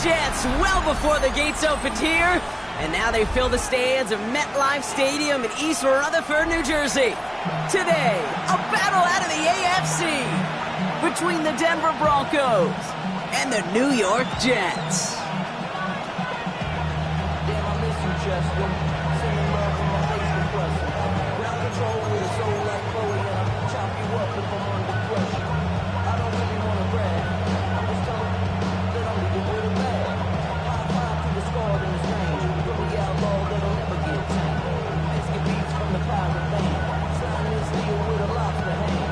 Jets well before the gates opened here. And now they fill the stands of MetLife Stadium in East Rutherford, New Jersey. Today, a battle out of the AFC between the Denver Broncos and the New York Jets. Damn, I miss you, Chester. Sending love from my face compressor. Ground control with a soul like Chloe, and I chop you up if I'm under pressure. I don't really want to brag. I'm just telling you that I'm leaving with a bag. 5'5" to the scarred in this range. From the outlaw that'll never get tamed. Biscuit beats from the pirate band. Sliding this deal with a lobster hand.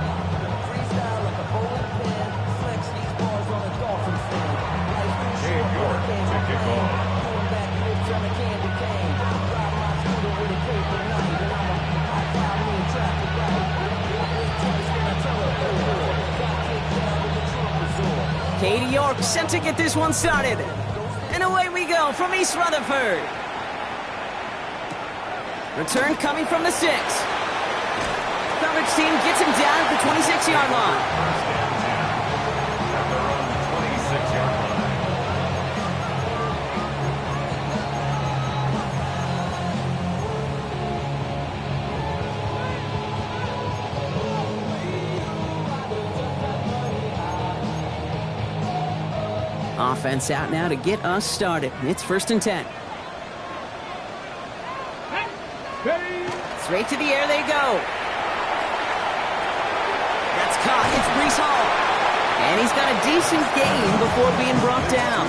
Freestyle like a bowling pin. Flex these bars on a dolphin fin. Life too short for a candy cane. Pulling back lips on a candy cane. Ride my scooter with a cape at night. And I'm a high five me in traffic light. I ain't twice when I tell her, oh Lord. Got kicked down to the Trump resort. Katie York sent to get this one started. And away we go from East Rutherford. Return coming from the 6. Coverage team gets him down at the 26-yard line. 26-yard line. Offense out now to get us started. It's 1st and 10. Straight to the air they go. That's caught. It's Breece Hall. And he's got a decent gain before being brought down.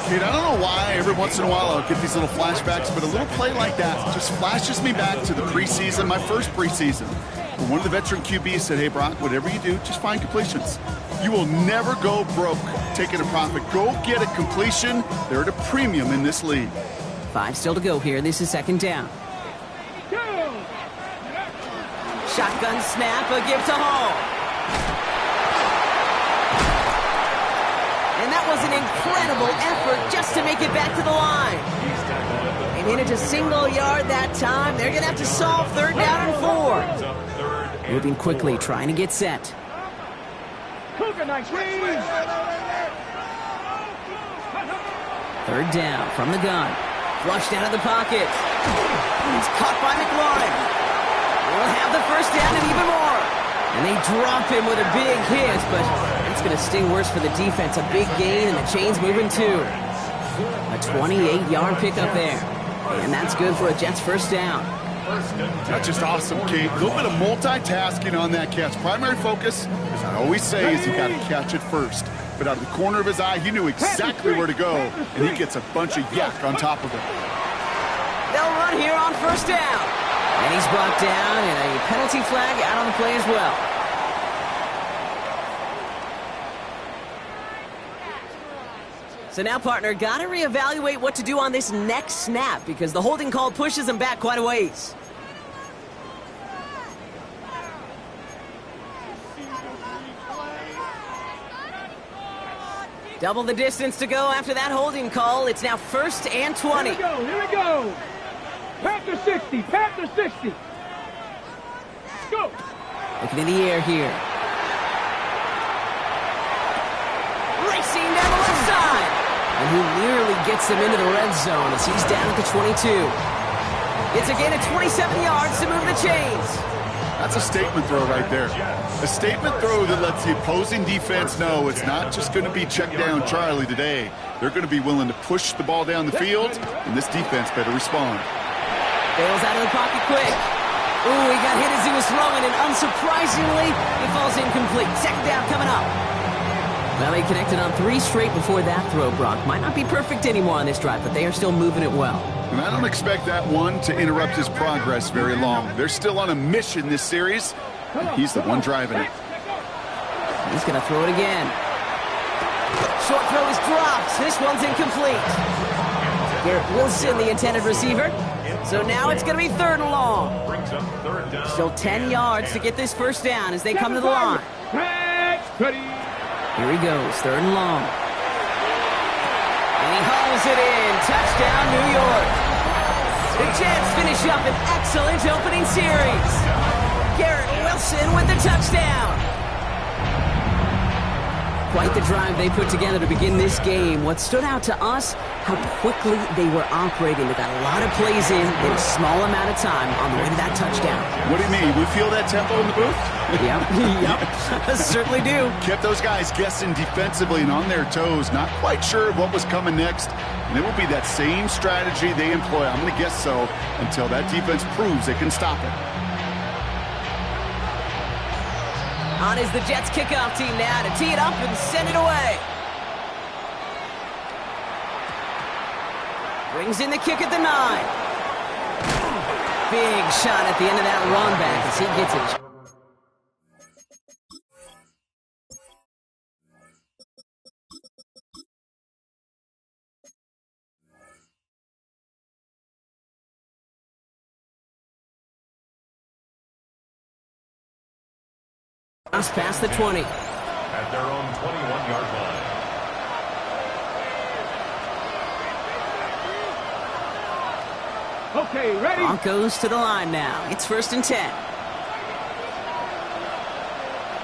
Dude, I don't know why every once in a while I'll get these little flashbacks, but a little play like that just flashes me back to the preseason, my first preseason. When one of the veteran QBs said, hey, Brock, whatever you do, just find completions. You will never go broke taking a profit. Go get a completion. They're at a premium in this league. 5 still to go here. This is 2nd down. Shotgun snap, a give to Hall. And that was an incredible effort just to make it back to the line. And hit it a single yard that time. They're going to have to solve 3rd down and 4. Moving quickly, trying to get set. 3rd down from the gun. Flushed out of the pocket. He's caught by McLaurin. We'll have the 1st down and even more. And they drop him with a big hit, but it's going to sting worse for the defense. A big gain, and the chain's moving too. A 28-yard pickup there. And that's good for a Jets 1st down. That's just awesome, Kate. A little bit of multitasking on that catch. Primary focus, as I always say, is you got to catch it first. But out of the corner of his eye, he knew exactly where to go, and he gets a bunch of yak on top of it. They'll run here on 1st down. And he's brought down, and a penalty flag out on the play as well. So now, partner, got to reevaluate what to do on this next snap because the holding call pushes him back quite a ways. Double the distance to go after that holding call. It's now 1st and 20. Here we go. Panther 60, Panther 60. Let's go. Looking in the air here. Racing down the left side. And he nearly gets him into the red zone as he's down at the 22. It's a gain of 27 yards to move the chains. That's a statement throw right there. A statement throw that lets the opposing defense know it's not just going to be check down Charlie today. They're going to be willing to push the ball down the field, and this defense better respond. Bails out of the pocket quick. Ooh, he got hit as he was throwing, and unsurprisingly, he falls incomplete. 2nd down coming up. Well, he connected on 3 straight before that throw, Brock. Might not be perfect anymore on this drive, but they are still moving it well. And I don't expect that one to interrupt his progress very long. They're still on a mission this series, and he's the one driving it. He's going to throw it again. Short throw is dropped. This one's incomplete. Garrett Wilson, the intended receiver. So now it's going to be 3rd and long. Still 10 yards to get this 1st down as they come to the line. Here he goes, 3rd and long. And he hauls it in. Touchdown, New York. The Jets finish up an excellent opening series. Garrett Wilson with the touchdown. Quite the drive they put together to begin this game. What stood out to us, how quickly they were operating. They got a lot of plays in a small amount of time on the way to that touchdown. What do you mean? We feel that tempo in the booth? Yep. Certainly do. Kept those guys guessing defensively and on their toes, not quite sure what was coming next. And it will be that same strategy they employ, I'm going to guess so, until that defense proves they can stop it. On is the Jets kickoff team now to tee it up and send it away. Brings in the kick at the 9. Big shot at the end of that run back as he gets it. Past the 20. At their own 21-yard line. Okay, ready? Broncos to the line now. It's 1st and 10.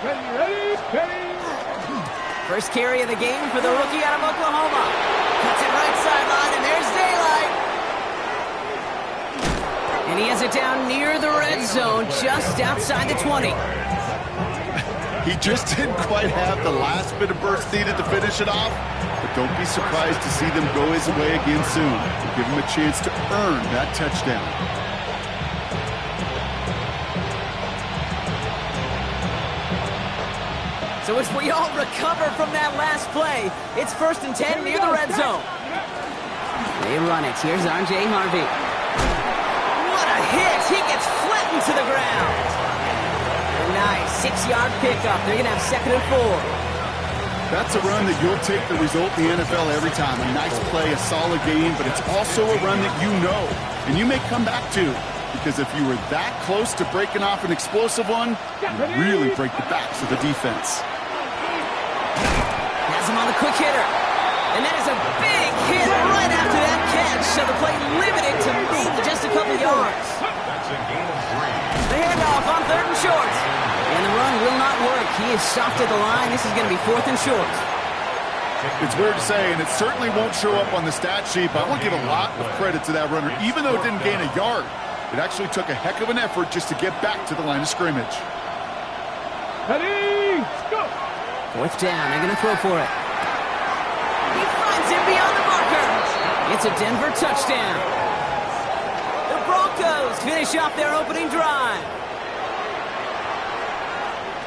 Ready. First carry of the game for the rookie out of Oklahoma. Cuts it right sideline, and there's daylight. And he has it down near the red zone, just outside the 20. He just didn't quite have the last bit of burst needed to finish it off, but don't be surprised to see them go his way again soon. Give him a chance to earn that touchdown. So as we all recover from that last play, it's 1st and 10 near the red zone. They run it. Here's R.J. Harvey. What a hit! He gets flattened to the ground. Nice 6-yard pickup. They're going to have 2nd and 4. That's a run that you'll take the result in the NFL every time. A nice play, a solid game, but it's also a run that you know and you may come back to, because if you were that close to breaking off an explosive one, you really break the backs of the defense. Has him on the quick hitter. And that is a big hit right after that catch, so the play limited to maybe just a couple yards. That's a gain of 3. The handoff on 3rd and short. And the run will not work. He is stopped at the line. This is going to be 4th and short. It's weird to say, and it certainly won't show up on the stat sheet, but I want to give a lot of credit to that runner. Even though it didn't gain a yard, it actually took a heck of an effort just to get back to the line of scrimmage. Ready, go! 4th down. They're going to throw for it. He finds him beyond the marker. It's a Denver touchdown. The Broncos finish off their opening drive.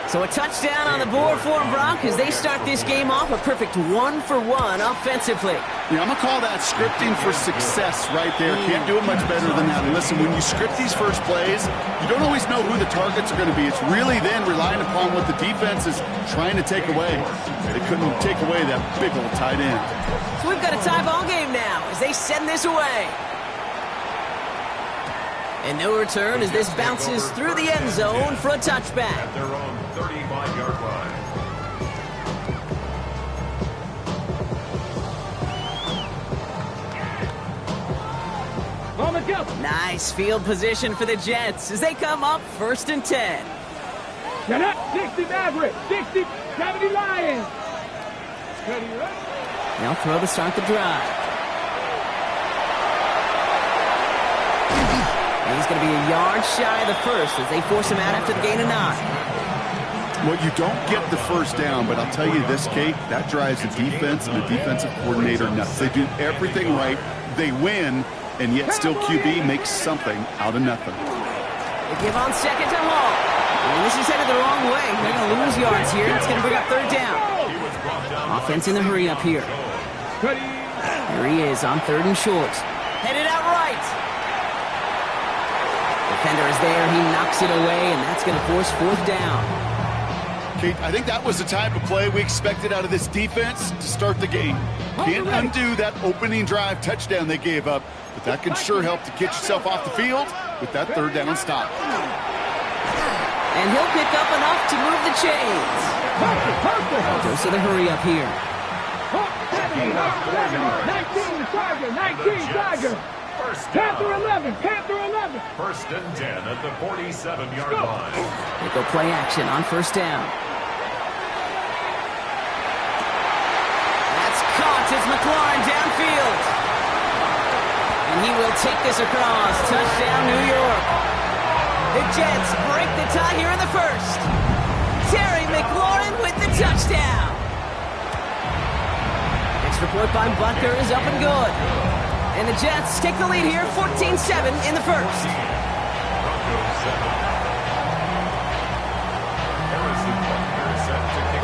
So a touchdown on the board for them, Brock, as they start this game off a perfect 1-for-1 offensively. Yeah, I'm going to call that scripting for success right there. Can't do it much better than that. And listen, when you script these first plays, you don't always know who the targets are going to be. It's really then relying upon what the defense is trying to take away. They couldn't take away that big old tight end. So we've got a tie ball game now as they send this away. And no return as this bounces through the end zone for a touchback. At their own 35-yard line. On the go. Nice field position for the Jets as they come up 1st and 10. Get up, 60 Maverick, 60, 70 Lions. Ready, ready. They'll throw to start the drive. And he's going to be a yard shy of the first as they force him out after the gain of 9. Well, you don't get the first down, but I'll tell you this, Kate, that drives the defense and the defensive coordinator nuts. They do everything right. They win, and yet still QB makes something out of nothing. They give on 2nd to Hall. And this is headed the wrong way. They're going to lose yards here. It's going to bring up 3rd down. Offense in the hurry up here. Ready. Here he is on 3rd and short. Headed out right. Defender is there. He knocks it away, and that's going to force 4th down. Kate, I think that was the type of play we expected out of this defense to start the game. Can't undo that opening drive touchdown they gave up, but that can sure help to get yourself off the field with that 3rd down stop. And he'll pick up enough to move the chains. Goes to the hurry up here. 19 Tiger, 19 Tiger. Panther 11, Panther 11. 1st and 10 at the 47-yard line. They go play action on 1st down. Launches McLaurin downfield. And he will take this across. Touchdown, New York. The Jets break the tie here in the first. Terry McLaurin with the touchdown. Extra point by Butker is up and good. And the Jets take the lead here, 14-7 in the first.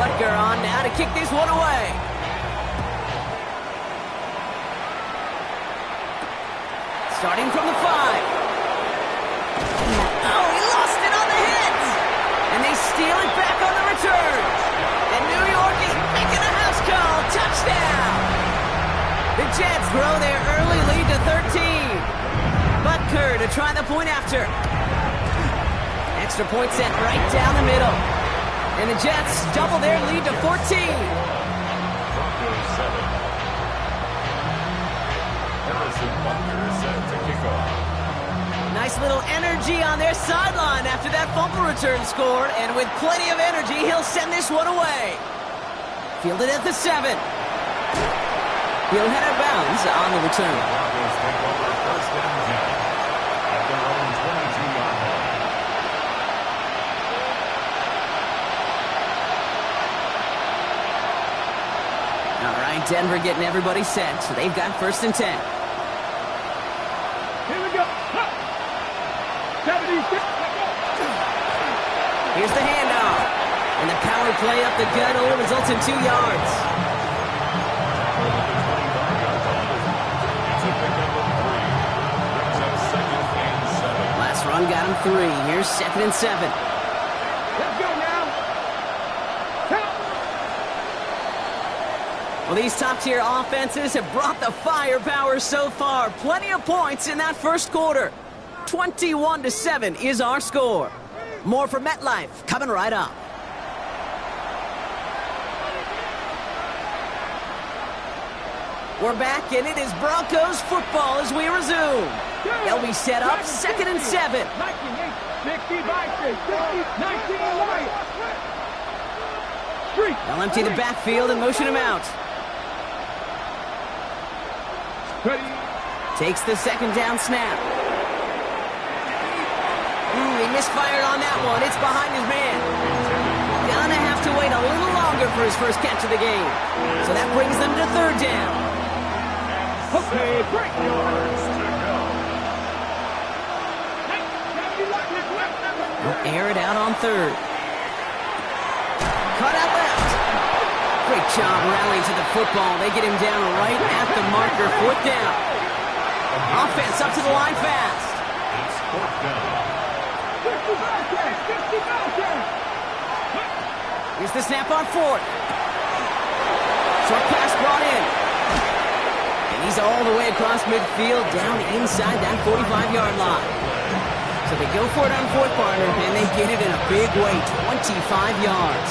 Butker on now to kick this one away. Starting from the 5. Oh, he lost it on the hit. And they steal it back on the return. And New York is making a house call. Touchdown. The Jets grow their early lead to 13. Butker to try the point after. Extra point set right down the middle. And the Jets double their lead to 14. Broncos 7. Harrison Butker is set to kick off. Nice little energy on their sideline after that fumble return scored. And with plenty of energy, he'll send this one away. Fielded at the 7. He'll head out of bounds on the return. Broncos take over first and 10 at their own 22-yard line. All right, Denver getting everybody set. So they've got first and 10. Here we go. 76. Here's the handoff. And the power play up the gut only results in 2 yards. It's a pickup of 3. Brings up second and 7. Last run got him 3. Here's second and 7. Let's go now. Count. Well, these top-tier offenses have brought the firepower so far. Plenty of points in that first quarter. 21-7 is our score. More from MetLife coming right up. We're back, and it is Broncos football as we resume. They'll be set up second and 7. 60 by 19 right. They'll empty the backfield and motion him out. Ready. Takes the second down snap. He misfired on that one. It's behind his man. Gonna have to wait a little longer for his first catch of the game. So that brings them to third down. Okay, break. They'll air it out on third. Cut out left. Great job rallying to the football. They get him down right at the marker. Fourth down. Offense up to the line fast. It's fourth down. Here's the snap on fourth. Short pass brought in. And he's all the way across midfield, down inside that 45-yard line. So they go for it on fourth, partner, and they get it in a big way, 25 yards.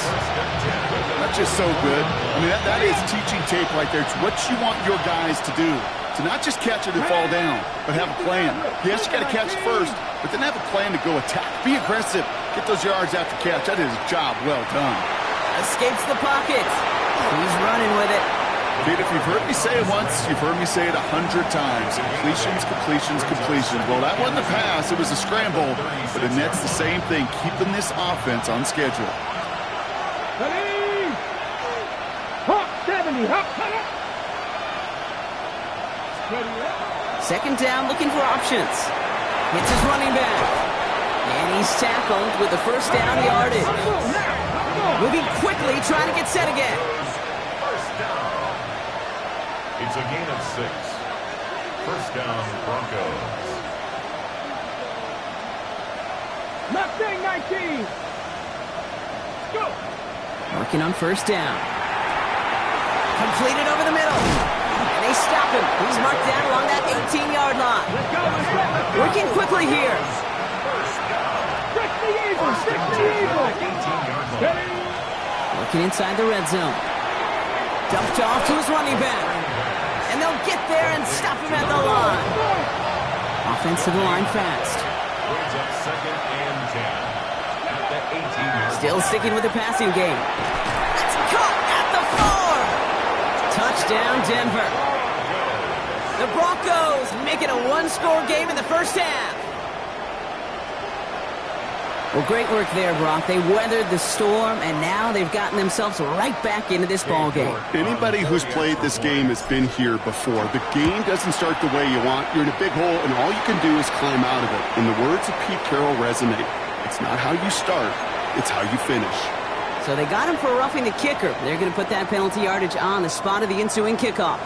That's just so good. I mean, that is teaching tape right there. It's what you want your guys to do. To not just catch it and fall down, but have a plan. Yes, you got to catch it first, but then have a plan to go attack. Be aggressive. Get those yards after catch. That is a job well done. Escapes the pocket. He's running with it. Kid, if you've heard me say it once, you've heard me say it 100 times. Completions, completions, completions. Well, that wasn't a pass. It was a scramble. But the Nets, the same thing, keeping this offense on schedule. Ready. Hop 70. Hop. Second down, looking for options. Hits his running back. And he's tackled with the first down yardage. Moving quickly, trying to get set again. First down. It's a gain of 6. First down, Broncos. Left thing 19. Go. Working on first down. Completed over the middle. And they stop him. He's marked down along that 18-yard line. Working quickly here. Stick the Eagle. Stick the Eagle. 18-yard line. Working inside the red zone. Dumped off to his running back. And they'll get there and stop him at the line. Offense to the line fast. Brings up second and 10 at the 18-yard line. Still sticking with the passing game. It's caught at the 4. First down, Denver. The Broncos make it a one-score game in the first half. Well, great work there, Brock. They weathered the storm, and now they've gotten themselves right back into this ball game. Anybody who's played this game has been here before. The game doesn't start the way you want. You're in a big hole, and all you can do is climb out of it. And the words of Pete Carroll resonate. It's not how you start, it's how you finish. So they got him for roughing the kicker. They're going to put that penalty yardage on the spot of the ensuing kickoff.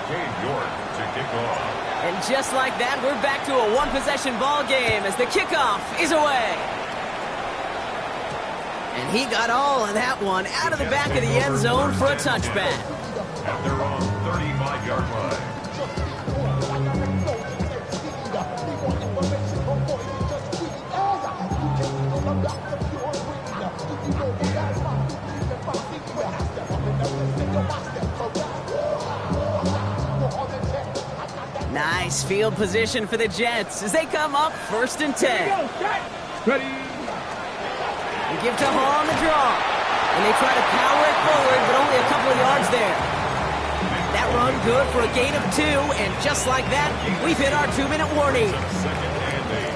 Cade York to kick off. And just like that, we're back to a one-possession ball game as the kickoff is away. And he got all of that one out of the back of the end zone for a touchback. At their own 35-yard line. Nice field position for the Jets as they come up 1st and 10. Ready. They give to Hall on the draw. And they try to power it forward, but only a couple of yards there. That run good for a gain of 2, and just like that, we've hit our 2-minute warning. Second and 8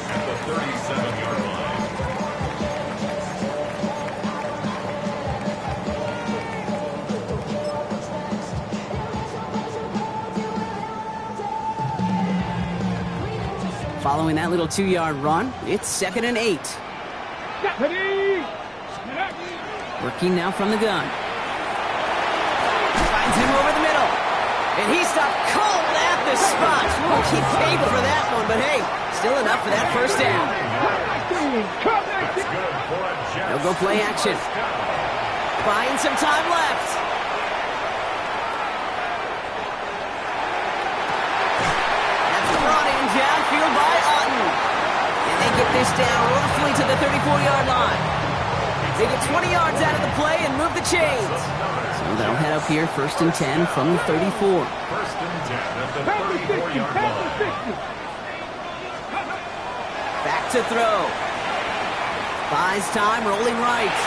at the 37-yard line. Following that little 2-yard run, it's 2nd and 8. Ready. Working now from the gun. Finds him over the middle. And he stopped cold at the spot. Won't keep paid for that one, but hey, still enough for that first down. They'll go play action. Buying some time left. That's brought in downfield by Otten. And they get this down roughly to the 34-yard line. They get 20 yards out of the play and move the chains. So they'll head up here 1st and 10 from the 34. 1st and 10 at the 34-yard line. Back to throw. Buys time, rolling right.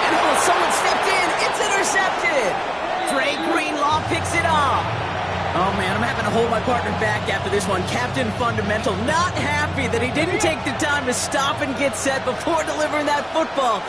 And oh, someone stepped in. It's intercepted. Dre Greenlaw picks it off. Oh, man, I'm having to hold my partner back after this one. Captain Fundamental not happy that he didn't take the time to stop and get set before delivering that football.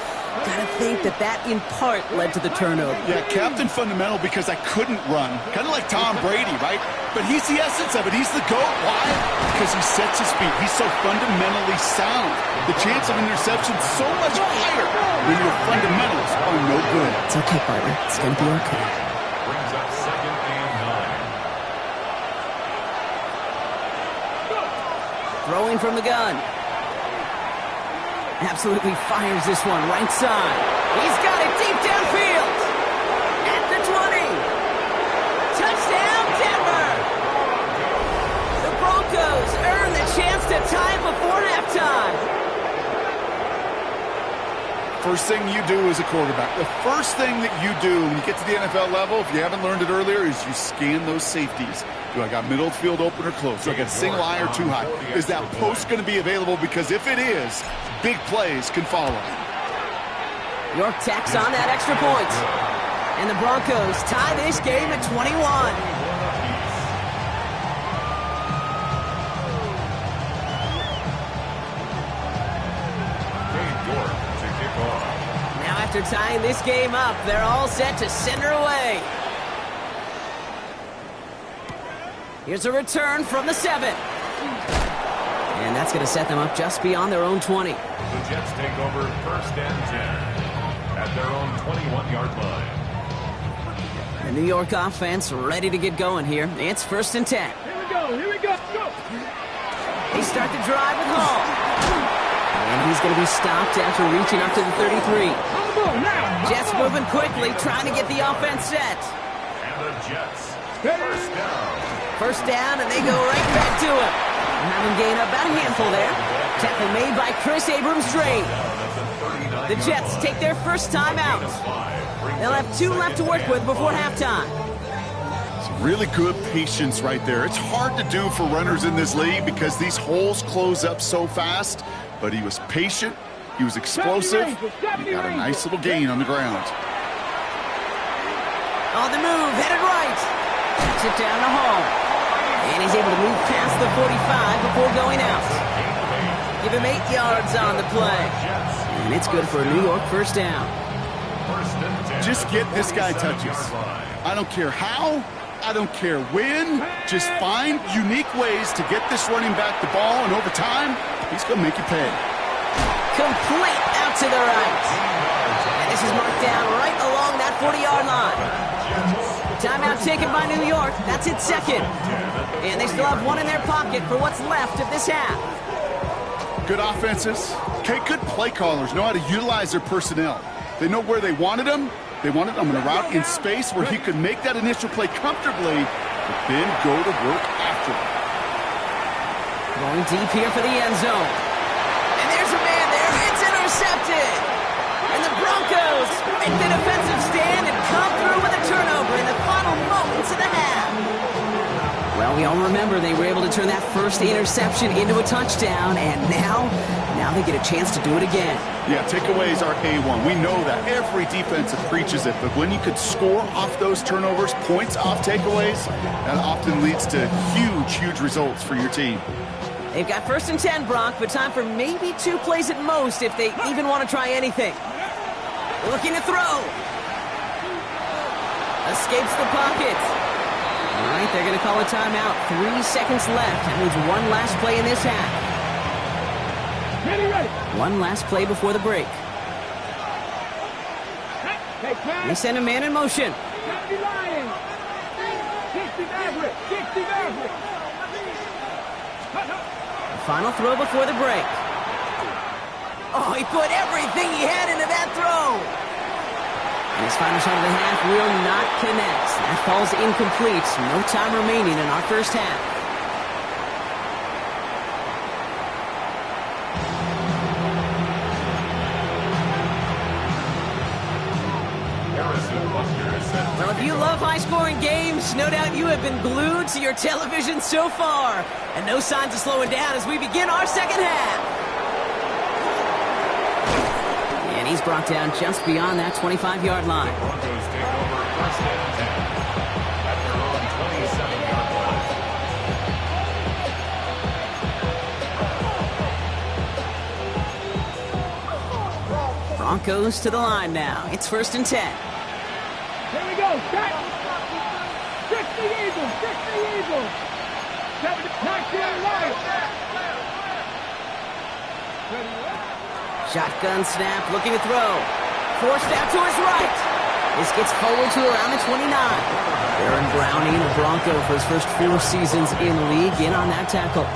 Gotta think that in part led to the turnover. Yeah, Captain Fundamental because I couldn't run. Kind of like Tom Brady, right? But he's the essence of it. He's the GOAT. Why? Because he sets his feet. He's so fundamentally sound. The chance of interception is so much higher when your fundamentals are no good. It's okay, partner. It's gonna be okay. Brings up 2nd and 9. Throwing from the gun. Absolutely fires this one right side. He's got it deep downfield. At the 20. Touchdown, Denver. The Broncos earn the chance to tie it before halftime. First thing you do as a quarterback, the first thing that you do when you get to the NFL level, if you haven't learned it earlier, is you scan those safeties. Do I got middle field open or close? Do I got single high or too high? Is that post going to be available? Because if it is, big plays can follow. York tacks on that extra point. And the Broncos tie this game at 21. After tying this game up, they're all set to send her away. Here's a return from the 7. And that's going to set them up just beyond their own 20. The Jets take over 1st and 10 at their own 21-yard line. The New York offense ready to get going here. It's 1st and 10. Here we go. Go. They start the drive with Hall. And he's going to be stopped after reaching up to the 33. Jets moving quickly, trying to get the offense set. And the Jets, 1st down. 1st down, and they go right back to him. Have him gain about a handful there. Tackle made by Chris Abrams-Draine. The Jets take their first time out. They'll have 2 left to work with before halftime. Some really good patience right there. It's hard to do for runners in this league because these holes close up so fast. But he was patient, he was explosive, he got a nice little gain on the ground. On the move, headed right. Takes it down to Hall. And he's able to move past the 45 before going out. Give him 8 yards on the play. And it's good for a New York first down. Just get this guy touches. I don't care how, I don't care when. Just find unique ways to get this running back the ball, and over time, he's going to make you pay. Complete out to the right. And this is marked down right along that 40-yard line. Timeout taken by New York. That's its second. And they still have one in their pocket for what's left of this half. Good offenses. Okay, good play callers know how to utilize their personnel. They know where they wanted him. They wanted him in a route in space where he could make that initial play comfortably, but then go to work after it. Going deep here for the end zone. And there's a man there. It's intercepted. And the Broncos make the defensive stand and come through with a turnover in the final moments of the half. Well, we all remember they were able to turn that first interception into a touchdown, and now they get a chance to do it again. Yeah, takeaways are A1. We know that. Every defense preaches it, but when you could score off those turnovers, points off takeaways, that often leads to huge results for your team. They've got 1st and 10, Brock, but time for maybe 2 plays at most if they even want to try anything. Looking to throw. Escapes the pocket. All right, they're going to call a timeout. 3 seconds left. That means one last play in this half. Ready. One last play before the break. They send a man in motion. Final throw before the break. Oh, he put everything he had into that throw. And his final shot of the half will not connect. That falls incomplete. No time remaining in our first half. Well, if you love high-scoring games, no doubt you have been glued to your television so far. And no signs of slowing down as we begin our second half. And he's brought down just beyond that 25-yard line. Broncos take over 1st and 10 at their own 27-yard line. Broncos to the line now. It's 1st and 10. Here we go. Set. 60 Eagles. 60 Eagles. 19 right. Shotgun snap, looking to throw. Forced out to his right. This gets forward to around the 29. Aaron Browning, the Bronco, for his first 4 seasons in the league, in on that tackle.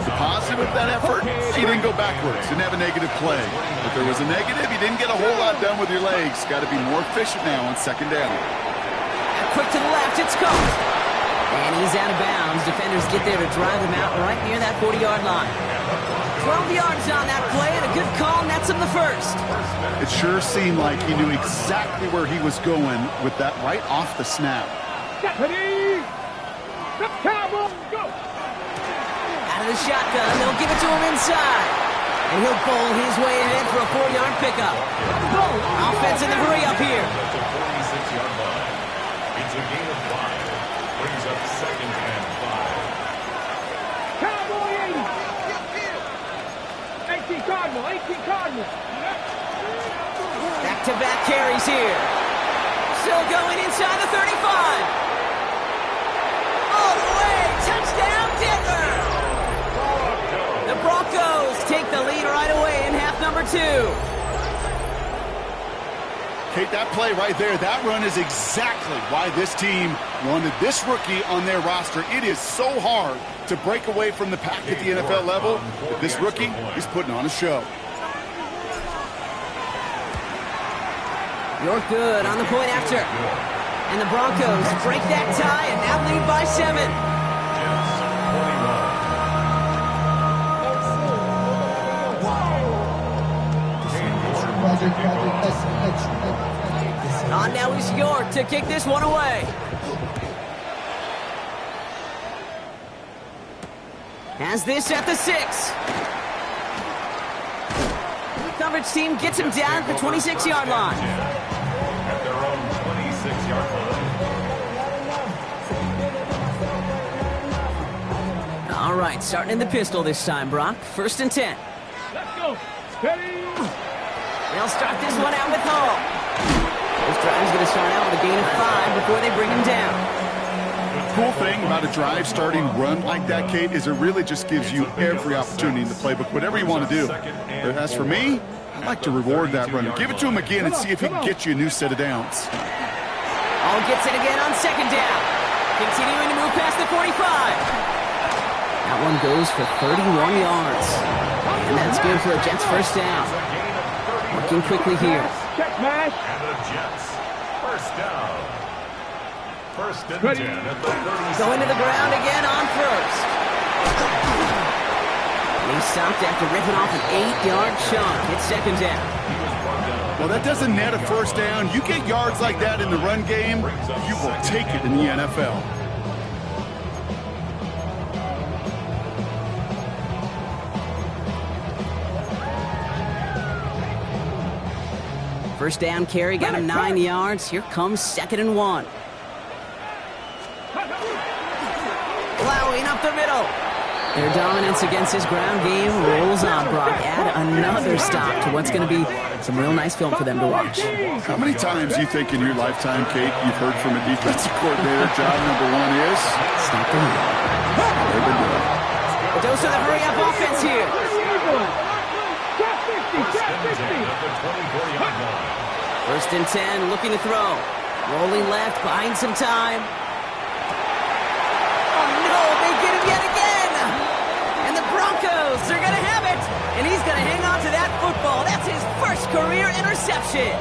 The positive of that effort, he didn't go backwards, didn't have a negative play. If there was a negative, he didn't get a whole lot done with your legs. Got to be more efficient now on 2nd down. And quick to the left, it's caught. And he's out of bounds. Defenders get there to drive him out right near that 40-yard line. 12 yards on that play, and a good call nets him the first. It sure seemed like he knew exactly where he was going with that right off the snap. Ready. The Cowboys go. Out of the shotgun, they'll give it to him inside. And he'll bowl his way ahead for a 4-yard pickup. Offense in the hurry up here. At the 46-yard line. It's a gain of 5. Brings up 2nd and 5. Cowboy 80. 18 Cardinal. 18 Cardinal. Back-to-back carries here. Still going inside the 35. All the way. Touchdown, Denver. The Broncos take the lead right away in half number 2. Kate, that play right there, that run is exactly why this team wanted this rookie on their roster. It is so hard to break away from the pack at the NFL level, but this rookie is putting on a show. You're good on the point after. And the Broncos break that tie and now lead by 7. On now is York to kick this one away. Has this at the 6. Coverage team gets him down at the 26-yard line. At their own 26-yard line. right, starting in the pistol this time, Brock. 1st and 10. Let's go. Ready? They'll start this one out with Hall. This drive's going to start out with a gain of 5 before they bring him down. The cool thing about a drive starting run like that, Kate, is it really just gives you every opportunity in the playbook, whatever you want to do. But as for me, I like to reward that runner. Give it to him again and see if he can get you a new set of downs. Hall gets it again on 2nd down. Continuing to move past the 45. That one goes for 31 yards. And that's good for a Jets 1st down. Working quickly here. Check smash. And the Jets, 1st down. 1st and 10 at the 30. Going to the ground again on 1st. And he stopped after ripping off an 8-yard chunk. It's 2nd down. Well, that doesn't net a 1st down. You get yards like that in the run game, you will take it in the NFL. First down carry got him 9 yards. Here comes 2nd and 1. Plowing up the middle. Their dominance against his ground game rolls on, Brock. Add another stop to what's going to be some real nice film for them to watch. How many times do you think in your lifetime, Kate, you've heard from a defensive coordinator, job number 1 is? Stop the run. They've been doing it. A dose of the hurry-up offense here. Check 60. Check 60. At the 24-yard line. 1st and 10, looking to throw. Rolling left, buying some time. Oh no, they get him yet again! And the Broncos, they're gonna have it! And he's gonna hang on to that football. That's his 1st career interception.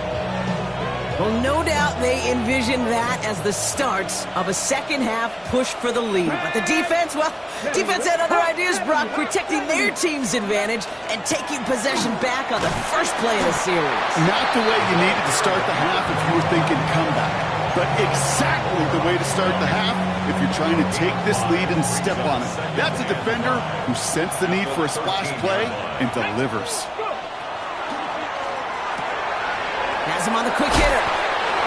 Well, no doubt they envisioned that as the start of a 2nd half push for the lead. But the defense, well, defense had other ideas, Brock, protecting their team's advantage and taking possession back on the 1st play of the series. Not the way you needed to start the half if you were thinking comeback, but exactly the way to start the half if you're trying to take this lead and step on it. That's a defender who sensed the need for a splash play and delivers. Has him on the quick hitter.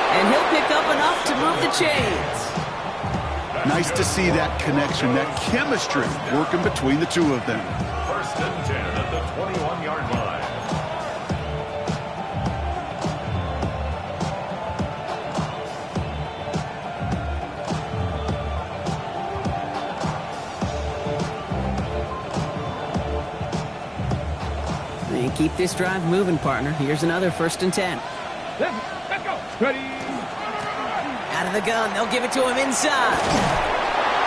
And he'll pick up enough to move the chains. Nice to see that connection, that chemistry working between the two of them. 1st and 10 at the 21-yard line. And keep this drive moving, partner. Here's another 1st and 10. Let's go. Ready? Out of the gun, they'll give it to him inside.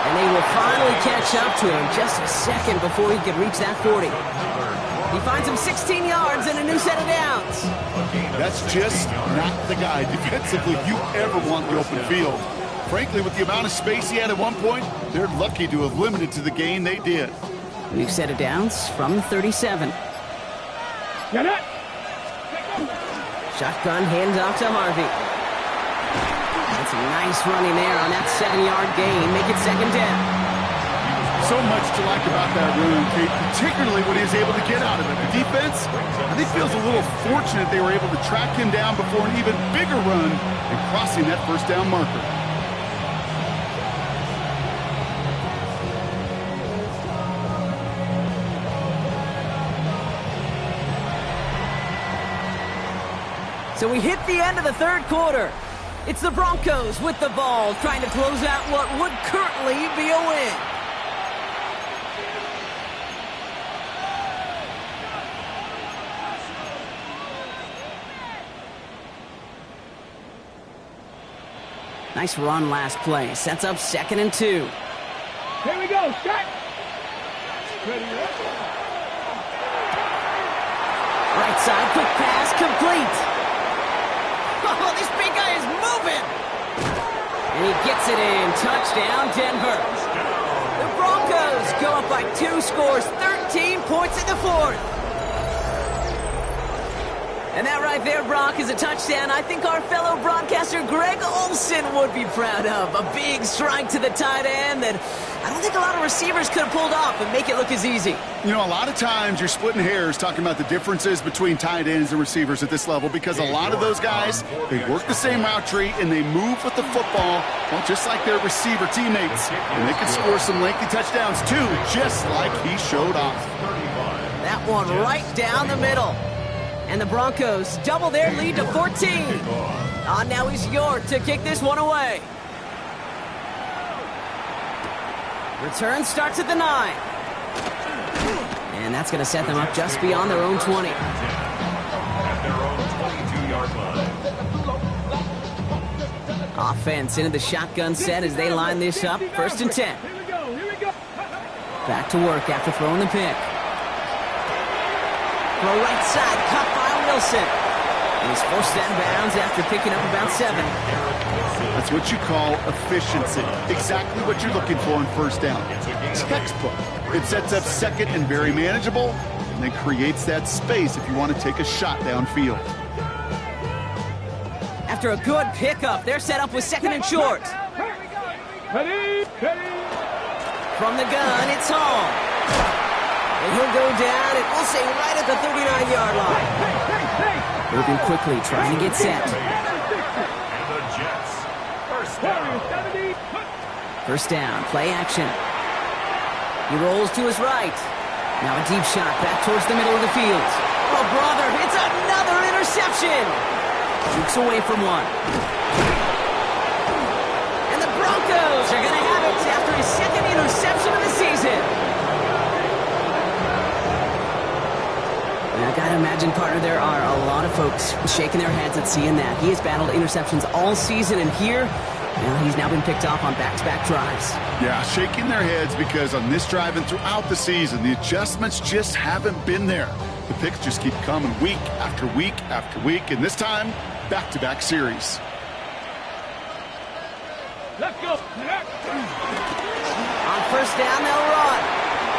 And they will finally catch up to him just a second before he could reach that 40. He finds him 16 yards and a new set of downs. That's just not the guy defensively you ever want in the open field. Frankly, with the amount of space he had at one point, they're lucky to have limited to the gain they did. New set of downs from the 37. Get it. Shotgun handoff to Harvey. That's a nice running there on that 7-yard gain. Make it 2nd down. So much to like about that run, Kate, particularly what he was able to get out of it. The defense, I think, feels a little fortunate they were able to track him down before an even bigger run and crossing that 1st down marker. So we hit the end of the 3rd quarter. It's the Broncos with the ball, trying to close out what would currently be a win. Nice run last play. Sets up 2nd and 2. Here we go. Shot. Ready? Right side, quick pass, complete. Oh, this big guy is moving. And he gets it in. Touchdown, Denver. The Broncos go up by 2 scores, 13 points in the 4th. And that right there, Brock, is a touchdown I think our fellow broadcaster Greg Olsen would be proud of. A big strike to the tight end that I don't think a lot of receivers could have pulled off and make it look as easy. You know, a lot of times you're splitting hairs talking about the differences between tight ends and receivers at this level because a lot of those guys, they work the same route tree and they move with the football, well, just like their receiver teammates. And they can score some lengthy touchdowns too, just like he showed off. That one right down the middle. And the Broncos double their lead to 14. Now he's York to kick this one away. Return starts at the 9. And that's going to set them up just beyond their own 20. At their own 22-yard line. Offense into the shotgun set as they line this up. 1st and 10. Back to work after throwing the pick. Throw right side, caught by Wilson. And he's forced out of bounds after picking up about 7. That's what you call efficiency. Exactly what you're looking for in first down. Textbook. It sets up second and very manageable, and then creates that space if you want to take a shot downfield. After a good pickup, they're set up with 2nd and short. From the gun, it's Hall. And he'll go down, and we'll say right at the 39-yard line. Moving quickly, trying to get set. And the Jets. First down. 1st down, play action. He rolls to his right. Now a deep shot back towards the middle of the field. Oh, brother, it's another interception. Jukes away from one. And the Broncos are going to have it after his 2nd interception of the season. I gotta imagine, partner, there are a lot of folks shaking their heads at seeing that. He has battled interceptions all season, and here, he's now been picked off on back-to-back drives. Yeah, shaking their heads because on this drive and throughout the season, the adjustments just haven't been there. The picks just keep coming week after week after week, and this time, back-to-back series. Let's go. On 1st down, they'll run.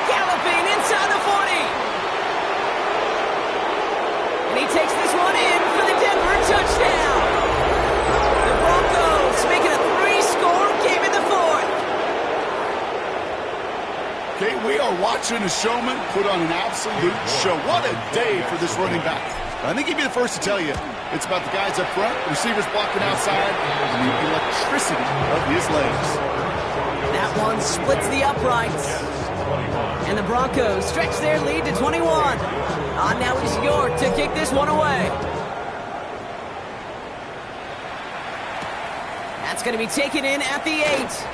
Galloping inside the 40. And he takes this one in for the Denver touchdown. The Broncos making a 3-score game in the 4th. Okay, we are watching a showman put on an absolute show. What a day for this running back. I think he'd be the first to tell you it's about the guys up front, receivers blocking outside, and the electricity of his legs. That one splits the uprights. And the Broncos stretch their lead to 21. Now it's York to kick this one away. That's going to be taken in at the 8.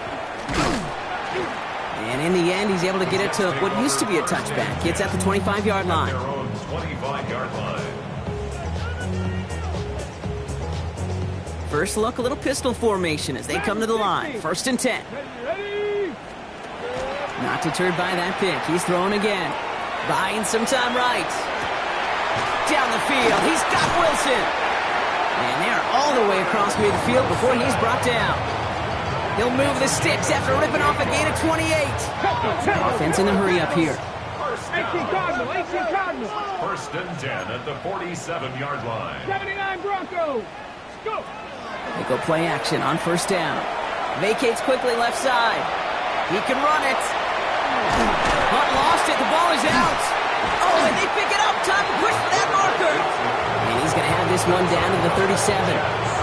And in the end, he's able to get it to what used to be a touchback. It's at the 25-yard line. Their own 25-yard line. First look, a little pistol formation as they come to the line. 1st and 10. Not deterred by that pick. He's throwing again. Buying some time right. Down the field. He's got Wilson. And they're all the way across midfield before he's brought down. He'll move the sticks after ripping off a gain of 28. Offense in the hurry up here. 1st and 10 at the 47-yard line. 79 Broncos. Go. They go play action on 1st down. Vacates quickly left side. He can run it. Hunt lost it. The ball is out. Oh, and they pick it up. Time to push for that marker. And he's going to have this one down to the 37.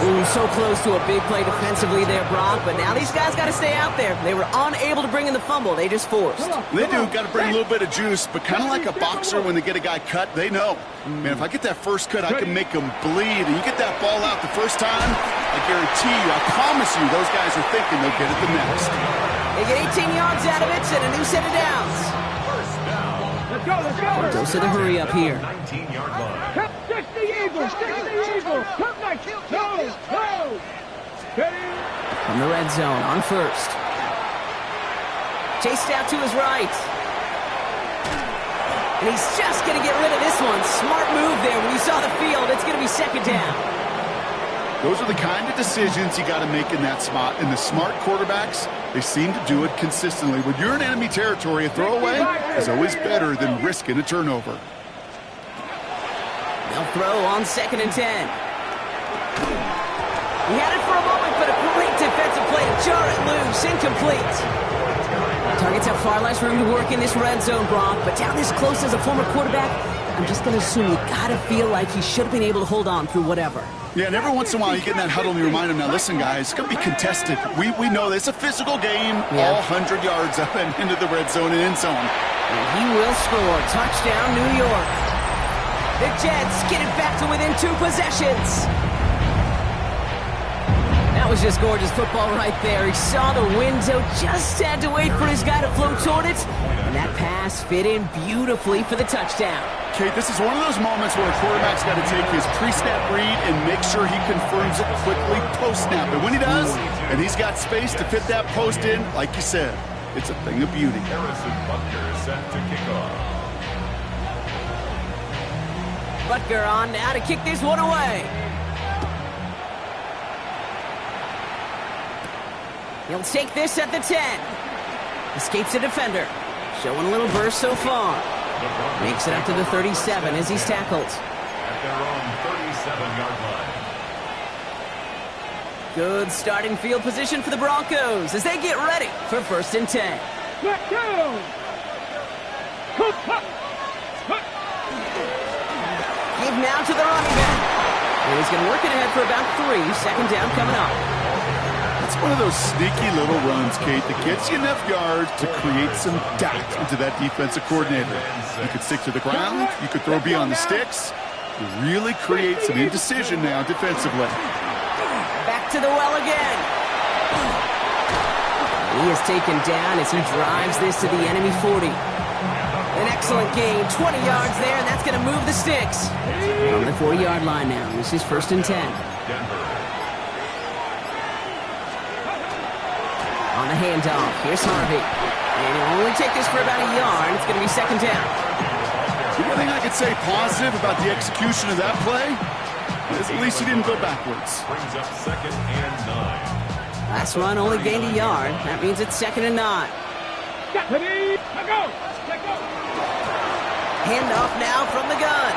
Ooh, so close to a big play defensively there, Brock. But now these guys got to stay out there. They were unable to bring in the fumble. They just forced. They do. Got to bring a little bit of juice. But kind of like a boxer when they get a guy cut, they know. Man, if I get that first cut, I can make him bleed. And you get that ball out the first time, I guarantee you, I promise you, those guys are thinking they'll get it the next. They get 18 yards out of it and a new set of downs. Let's go, let's go. Dose of the hurry up here. 19-yard line. Come, stick the Eagles, stick the Eagles. Come back, go, go. Ready? From the red zone on 1st. Chased out to his right. And he's just going to get rid of this one. Smart move there when you saw the field. It's going to be 2nd down. Those are the kind of decisions you got to make in that spot. And the smart quarterbacks, they seem to do it consistently. When you're in enemy territory, a throwaway is always better than risking a turnover. They'll throw on 2nd and 10. He had it for a moment, but a great defensive play to jar it loose. Incomplete. Targets have far less room to work in this red zone, Brock, but down this close as a former quarterback, I'm just going to assume you got to feel like he should have been able to hold on through whatever. Yeah, and every once in a while you get in that huddle and you remind him, now listen, guys, it's going to be contested. We know this. It's a physical game, all 100 yards up and into the red zone and end zone. And he will score. Touchdown, New York. The Jets get it back to within 2 possessions. That was just gorgeous football right there. He saw the window, just had to wait for his guy to float toward it, and that pass fit in beautifully for the touchdown. Kate, this is one of those moments where a quarterback's got to take his pre-snap read and make sure he confirms it quickly post-snap. And when he does, and he's got space to fit that post in, like you said, it's a thing of beauty. Harrison Butker set to kick off. Butker on now to kick this one away. He'll take this at the 10. Escapes a defender. Showing a little burst so far. Makes it up to the 37 as he's tackled. At their own 37-yard line. Good starting field position for the Broncos as they get ready for 1st and 10. Let's go! Give now to the running back. And he's going to work it ahead for about 3. 2nd down coming up. It's one of those sneaky little runs, Kate, that gets you enough yards to create some doubt into that defensive coordinator. You could stick to the ground. You could throw beyond the sticks. You really create some indecision now defensively. Back to the well again. He is taken down as he drives this to the enemy 40. An excellent gain, 20 yards there, and that's going to move the sticks. On the 40-yard line now. This is 1st and 10. On the handoff, here's Harvey. And he'll only take this for about a yard. It's going to be 2nd down. The only thing I could say positive about the execution of that play is at least he didn't go backwards. Brings up 2nd and 9. Last run only gained a yard. That means it's 2nd and 9. Handoff now from the gun.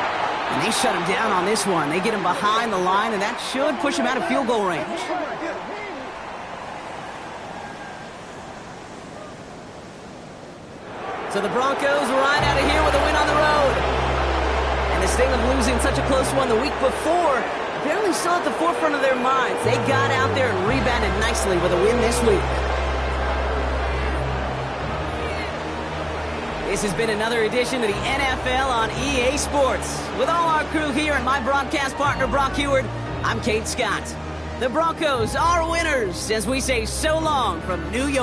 And they shut him down on this one. They get him behind the line, and that should push him out of field goal range. So the Broncos ride out of here with a win on the road. And this thing of losing such a close one the week before, apparently still at the forefront of their minds. They got out there and rebounded nicely with a win this week. This has been another edition of the NFL on EA Sports. With all our crew here and my broadcast partner, Brock Heward, I'm Kate Scott. The Broncos are winners as we say so long from New York.